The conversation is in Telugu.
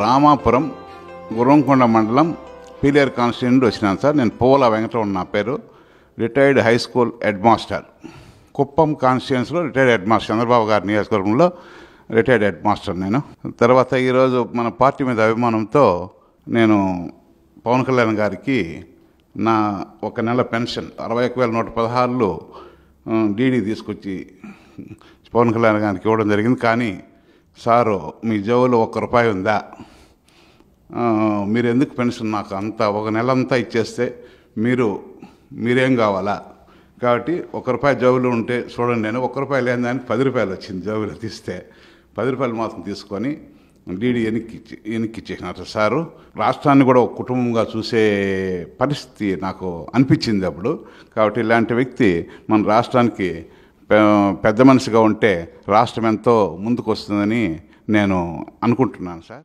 రామాపురం గుర్రంకొండ మండలం పీలేరు కాన్స్టిట్యూషన్ నుండి వచ్చినాను సార్. నేను పువ్వుల వెంకటరమణ నా పేరు. Retired high school head master. Kuppam కాన్స్టిట్యూన్సీలో రిటైర్డ్ హెడ్ మాస్టర్. చంద్రబాబు గారి నియోజకవర్గంలో రిటైర్డ్ హెడ్ మాస్టర్ నేను. తర్వాత ఈరోజు మన పార్టీ మీద అభిమానంతో నేను పవన్ కళ్యాణ్ గారికి నా ఒక నెల పెన్షన్ 61,116 డీడీ తీసుకొచ్చి పవన్ కళ్యాణ్ గారికి ఇవ్వడం జరిగింది. కానీ సారు, మీ జేబులో ₹1 ఉందా? మీరు ఎందుకు పెన్షన్ నాకు అంతా ఒక నెల అంతా ఇచ్చేస్తే మీరేం కావాలా? కాబట్టి ₹1 జేబులో ఉంటే చూడండి. నేను ₹1 లేని దానికి ₹10 వచ్చింది. జేబులో తీస్తే ₹10 మాత్రం తీసుకొని డీడీ వెనక్కి ఇచ్చేసినారు సారు. రాష్ట్రాన్ని కూడా ఒక కుటుంబంగా చూసే పరిస్థితి నాకు అనిపించింది అప్పుడు. కాబట్టి ఇలాంటి వ్యక్తి మన రాష్ట్రానికి పెద్ద మనిషిగా ఉంటే రాష్ట్రం ఎంతో ముందుకు వస్తుందని నేను అనుకుంటున్నాను సార్.